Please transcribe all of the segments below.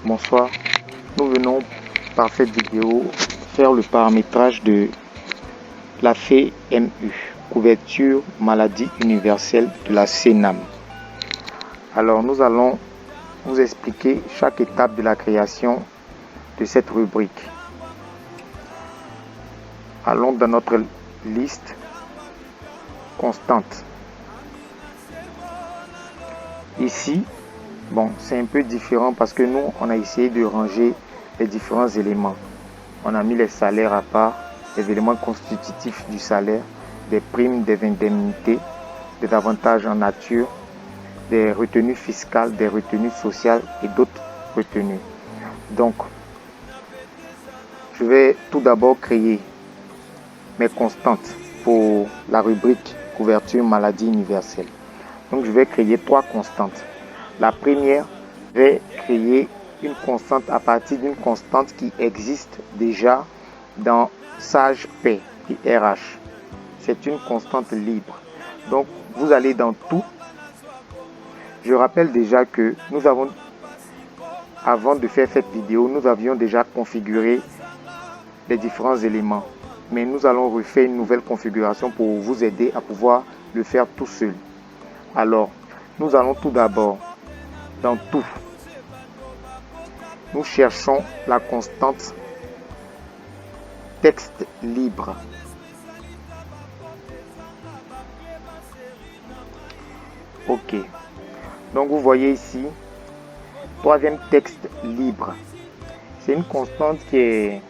Bonsoir, nous venons par cette vidéo faire le paramétrage de la FEMU, couverture maladie universelle de la CNAM. Alors nous allons vous expliquer chaque étape de la création de cette rubrique. Allons dans notre liste constante. Ici, c'est un peu différent parce que nous, on a essayé de ranger les différents éléments. On a mis les salaires à part, les éléments constitutifs du salaire, des primes, des indemnités, des avantages en nature, des retenues fiscales, des retenues sociales et d'autres retenues. Donc, je vais tout d'abord créer mes constantes pour la rubrique couverture maladie universelle. Donc, je vais créer 3 constantes. La première, je vais créer une constante à partir d'une constante qui existe déjà dans SagePay et RH. C'est une constante libre. Donc, vous allez dans tout. Je rappelle déjà que nous avons, avant de faire cette vidéo, nous avions déjà configuré les différents éléments. Mais nous allons refaire une nouvelle configuration pour vous aider à pouvoir le faire tout seul. Alors, nous allons tout d'abord dans tout. Nous cherchons la constante texte libre. OK. Donc vous voyez ici, troisième texte libre. C'est une constante qui est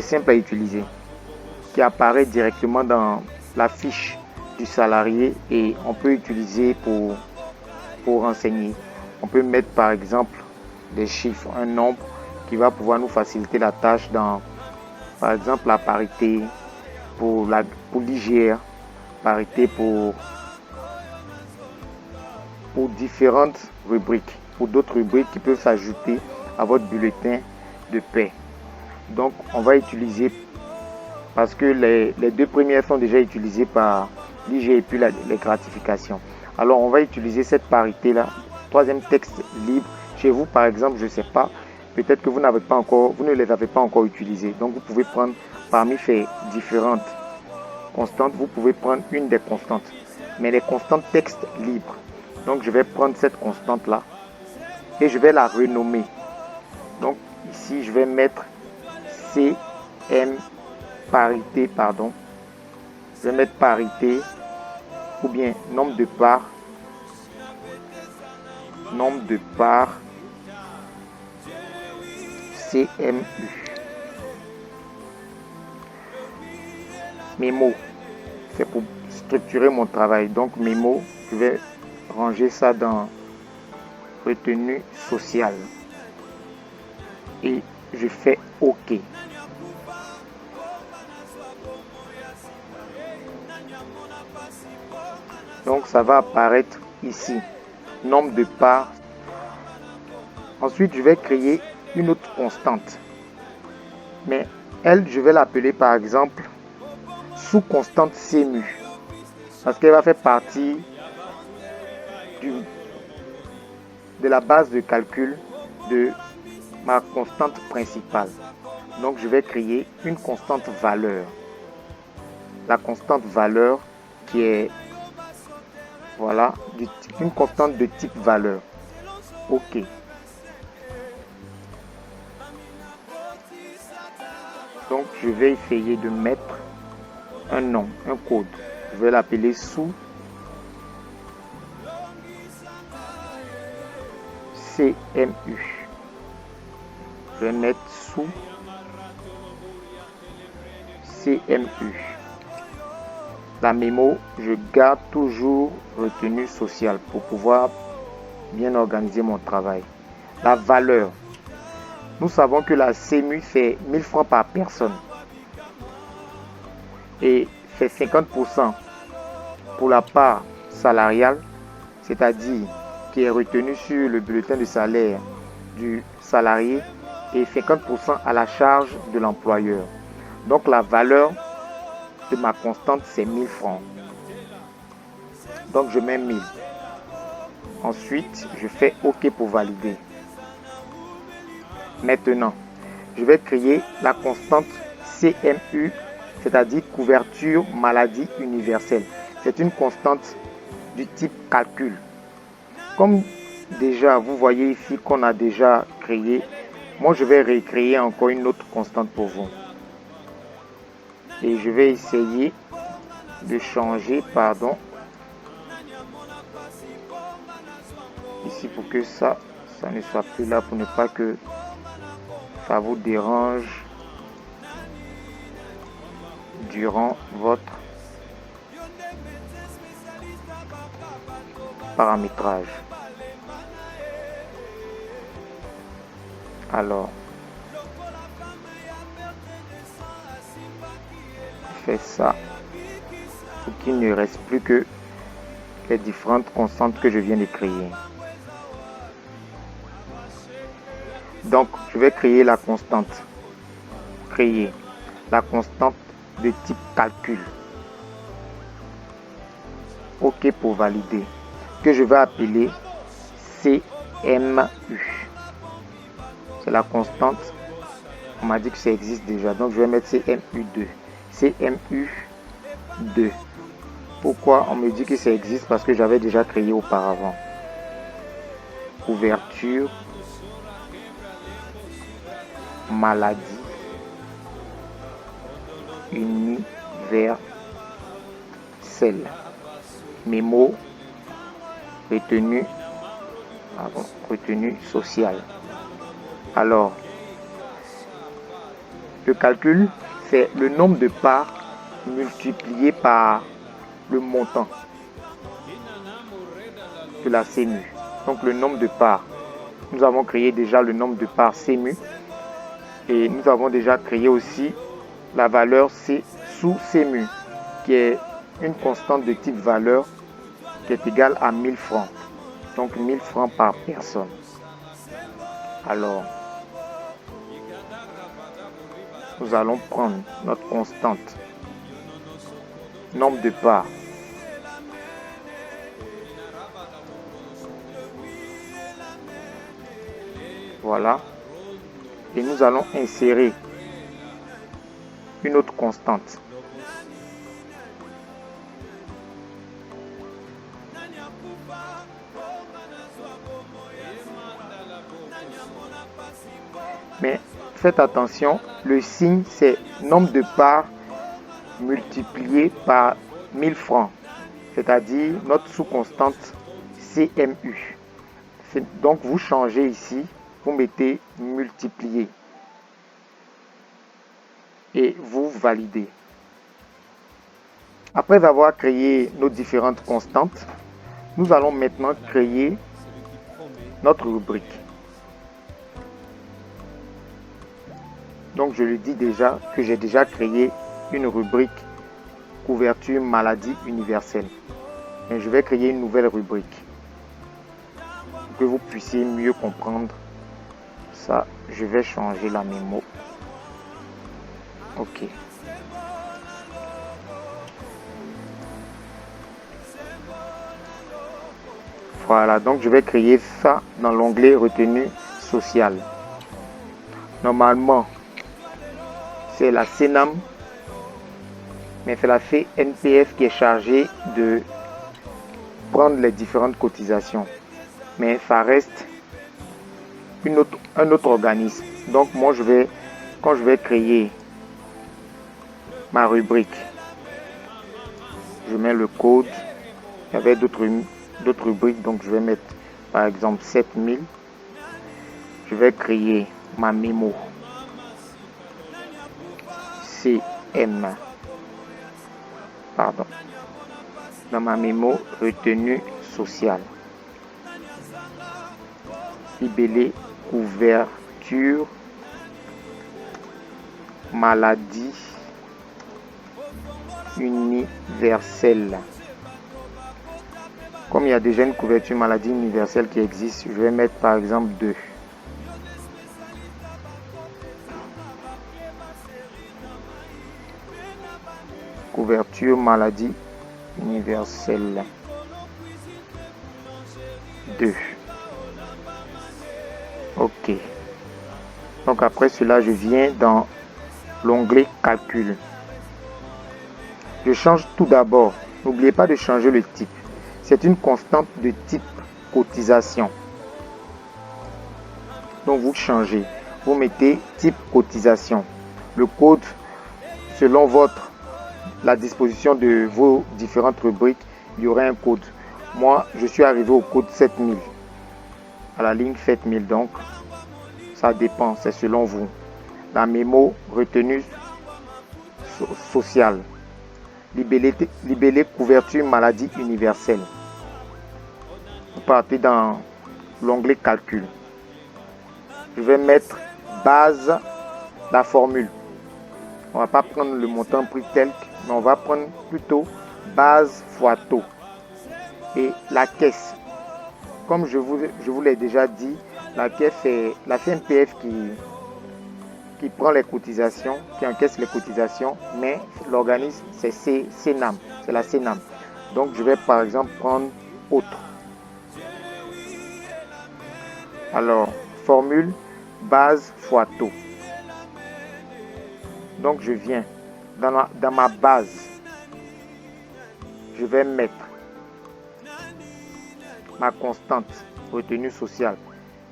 simple à utiliser, qui apparaît directement dans la fiche du salarié et on peut utiliser pour renseigner. On peut mettre par exemple des chiffres, un nombre qui va pouvoir nous faciliter la tâche dans, par exemple, la parité pour l'IGR, parité pour différentes rubriques, pour d'autres rubriques qui peuvent s'ajouter à votre bulletin de paie. Donc, on va utiliser, parce que les 2 premières sont déjà utilisées par l'IGR et puis les gratifications. Alors, on va utiliser cette parité-là, troisième texte libre. Chez vous, par exemple, je ne sais pas, peut-être que vous ne les avez pas encore utilisés. Donc, vous pouvez prendre parmi ces différentes constantes, vous pouvez prendre une des constantes. Mais les constantes texte libre. Donc, je vais prendre cette constante-là et je vais la renommer. Donc, ici, je vais mettre CM parité, Je vais mettre parité ou bien nombre de parts CMU. Mémo, c'est pour structurer mon travail. Donc mémo, je vais ranger ça dans retenue sociale. Et je fais OK. Donc ça va apparaître ici. Nombre de parts. Ensuite, je vais créer une autre constante. Mais elle, je vais l'appeler par exemple sous constante CMU. Parce qu'elle va faire partie de la base de calcul de ma constante principale. Donc je vais créer une constante valeur. La constante valeur qui est une constante de type valeur. OK. Donc je vais essayer de mettre un nom, un code. Je vais l'appeler sous CMU. Je vais mettre sous CMU. La mémo, je garde toujours retenue sociale pour pouvoir bien organiser mon travail. La valeur. Nous savons que la CMU fait 1000 francs par personne. Et fait 50% pour la part salariale, c'est-à-dire qui est retenue sur le bulletin de salaire du salarié et 50% à la charge de l'employeur. Donc la valeur de ma constante, c'est 1000 francs. Donc je mets 1000. Ensuite, je fais OK pour valider. Maintenant, je vais créer la constante CMU, c'est-à-dire couverture maladie universelle. C'est une constante du type calcul. Comme déjà, vous voyez ici qu'on a déjà créé, moi je vais recréer encore une autre constante pour vous. Et je vais essayer de changer, ici pour que ça ne soit plus là, pour ne pas que ça vous dérange durant votre paramétrage. Alors, je fais ça pour qu'il ne reste plus que les différentes constantes que je viens de créer. Donc, je vais créer la constante. Créer la constante de type calcul. OK pour valider. Que je vais appeler CMU. C'est la constante. On m'a dit que ça existe déjà. Donc, je vais mettre CMU2. CMU2. Pourquoi on me dit que ça existe? Parce que j'avais déjà créé auparavant. Couverture maladie universelle. Mémo retenue sociale. Alors, le calcul, c'est le nombre de parts multiplié par le montant de la CMU. Donc le nombre de parts. Nous avons créé déjà le nombre de parts CMU. Et nous avons déjà créé aussi la valeur C sous CMU, qui est une constante de type valeur qui est égale à 1000 francs. Donc 1000 francs par personne. Alors, nous allons prendre notre constante, nombre de parts. Voilà. Et nous allons insérer une autre constante. Mais faites attention, le signe c'est nombre de parts multiplié par 1000 francs, c'est-à-dire notre sous-constante CMU. Donc vous changez ici, vous mettez multiplié et vous validez. Après avoir créé nos différentes constantes, nous allons maintenant créer notre rubrique. Donc je le dis déjà que j'ai déjà créé une rubrique couverture maladie universelle. Mais je vais créer une nouvelle rubrique pour que vous puissiez mieux comprendre ça. Je vais changer la mémo. OK. Voilà, donc je vais créer ça dans l'onglet retenue sociale. Normalement, c'est la CENAM, mais c'est la CNPF qui est chargée de prendre les différentes cotisations. Mais ça reste un autre organisme. Donc moi, quand je vais créer ma rubrique, je mets le code. Il y avait d'autres rubriques, donc je vais mettre par exemple 7000. Je vais créer ma mémo CM, dans ma mémo retenue sociale, libellé couverture maladie universelle. Comme il y a déjà une couverture maladie universelle qui existe, je vais mettre par exemple 2. Couverture maladie universelle. 2. OK. Donc après cela, je viens dans l'onglet calcul. Je change tout d'abord. N'oubliez pas de changer le type. C'est une constante de type cotisation. Donc vous changez. Vous mettez type cotisation. Le code selon la disposition de vos différentes rubriques, il y aura un code. Moi, je suis arrivé au code 7000. À la ligne 7000. Donc, ça dépend. C'est selon vous. La mémo retenue sociale. Libellé couverture maladie universelle. Vous partez dans l'onglet calcul. Je vais mettre base la formule. On va pas prendre le montant prix tel, mais on va prendre plutôt base fois taux. Et la caisse. Comme je vous l'ai déjà dit, la caisse c'est la CNPF qui prend les cotisations, qui encaisse les cotisations, mais l'organisme c'est CNAM, c'est la CNAM. Donc je vais par exemple prendre autre. Alors, formule base fois taux. Donc je viens dans ma base, je vais mettre ma constante retenue sociale,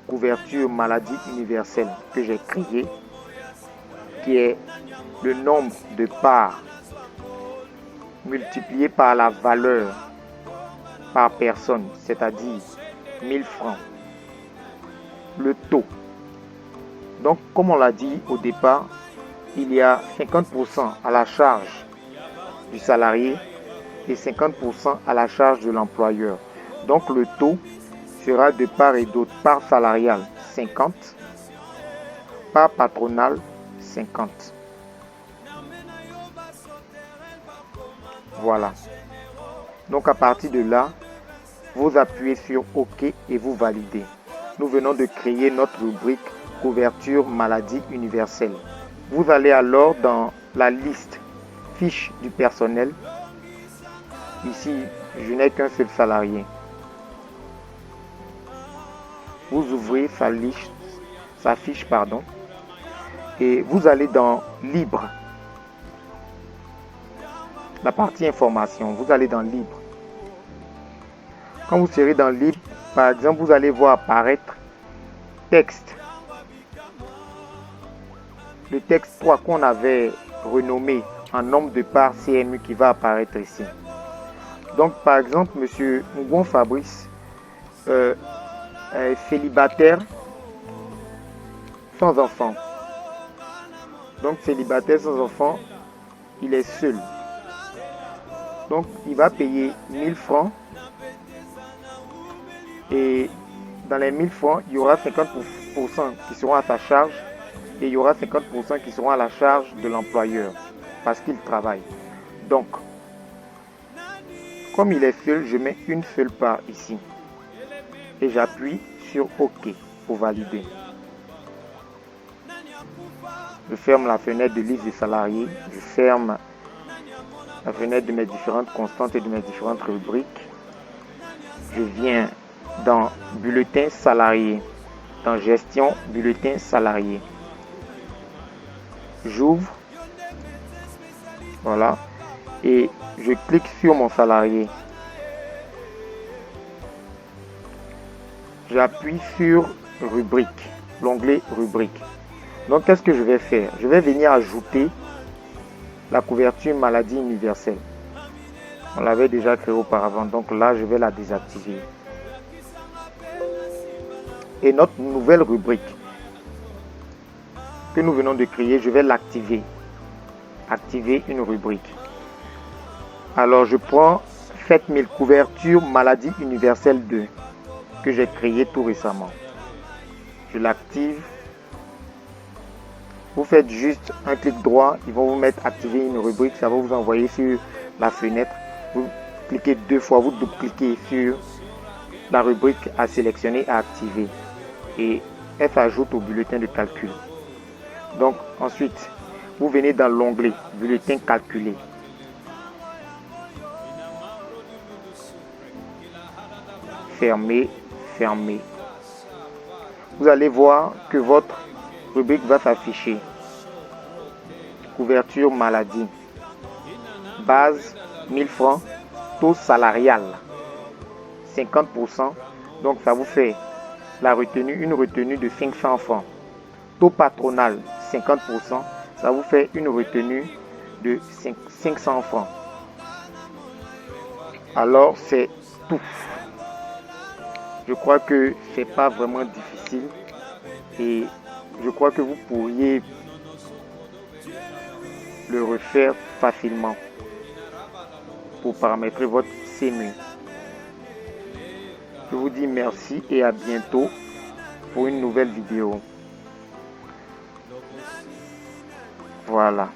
couverture maladie universelle que j'ai créée, qui est le nombre de parts multiplié par la valeur par personne, c'est-à-dire 1000 francs. Le taux. Donc, comme on l'a dit au départ, il y a 50% à la charge du salarié et 50% à la charge de l'employeur. Donc, le taux sera de part et d'autre. Part salariale, 50. Part patronale, 50. Voilà. Donc, à partir de là, vous appuyez sur OK et vous validez. Nous venons de créer notre rubrique couverture maladie universelle. Vous allez alors dans la liste fiche du personnel. Ici, je n'ai qu'un seul salarié. Vous ouvrez sa fiche, et vous allez dans libre. La partie information, vous allez dans libre. Quand vous serez dans libre, par exemple, vous allez voir apparaître texte. Le texte 3 qu'on avait renommé en nombre de parts CMU qui va apparaître ici. Donc, par exemple, M. Mougon Fabrice, célibataire sans enfant. Donc, célibataire sans enfant, il est seul. Donc, il va payer 1000 francs. Et dans les 1000 francs, il y aura 50% qui seront à sa charge et il y aura 50% qui seront à la charge de l'employeur parce qu'il travaille. Donc, comme il est seul, je mets une seule part ici et j'appuie sur OK pour valider. Je ferme la fenêtre de liste des salariés, je ferme la fenêtre de mes différentes constantes et de mes différentes rubriques. Je viens dans bulletin salarié, dans gestion bulletin salarié. J'ouvre, voilà, et je clique sur mon salarié. J'appuie sur rubrique, l'onglet rubrique. Donc qu'est-ce que je vais faire? Je vais venir ajouter la couverture maladie universelle. On l'avait déjà créée auparavant, donc là je vais la désactiver. Et notre nouvelle rubrique que nous venons de créer, je vais l'activer. Activer une rubrique. Alors je prends 7000 couverture maladie universelle 2 que j'ai créé tout récemment. Je l'active. Vous faites juste un clic droit, ils vont vous mettre activer une rubrique, ça va vous envoyer sur la fenêtre. Vous cliquez 2 fois, vous double-cliquez sur la rubrique à sélectionner, à activer. Et elle s'ajoute au bulletin de calcul. Donc ensuite, vous venez dans l'onglet bulletin calculé. Fermez, fermer. Vous allez voir que votre rubrique va s'afficher. Couverture maladie. Base 1000 francs. Taux salarial 50%. Donc ça vous fait une retenue de 500 francs. Taux patronal 50%. Ça vous fait une retenue de 500 francs. Alors c'est tout. Je crois que c'est pas vraiment difficile et je crois que vous pourriez le refaire facilement pour paramétrer votre CMU. Je vous dis merci et à bientôt pour une nouvelle vidéo. Voilà.